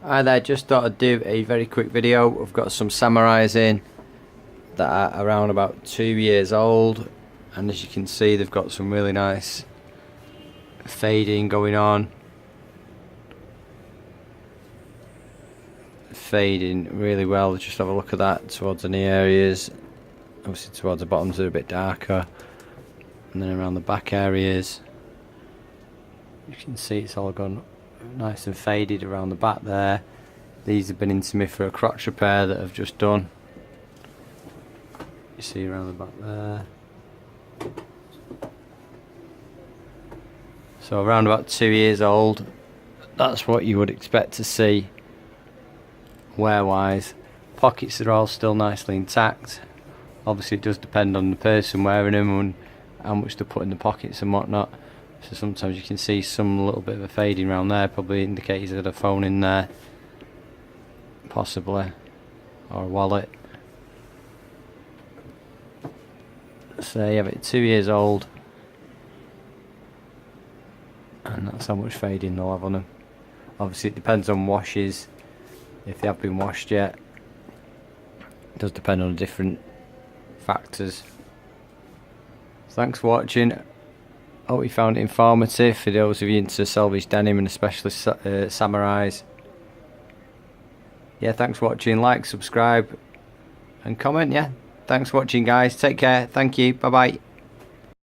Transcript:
Hi there, just thought I'd do a very quick video. I've got some samurais in that are around about 2 years old, and as you can see they've got some really nice fading going on. Fading really well. Just have a look at that towards the knee areas. Obviously towards the bottoms are a bit darker, and then around the back areas you can see it's all gone nice and faded around the back there. These have been into me for a crotch repair that I've just done. You see around the back there. So around about 2 years old, that's what you would expect to see wear wise. Pockets are all still nicely intact. Obviously it does depend on the person wearing them and how much they put in the pockets and whatnot. So sometimes you can see some little bit of a fading around there, probably indicates that a phone in there, possibly, or a wallet. So yeah, but 2 years old, and that's how much fading they'll have on them. Obviously it depends on washes, if they have been washed yet. It does depend on different factors. Thanks for watching. Hope you found it informative for those of you into selvage denim and especially samurais. Yeah, thanks for watching. Like, subscribe and comment. Yeah, thanks for watching guys. Take care. Thank you. Bye bye.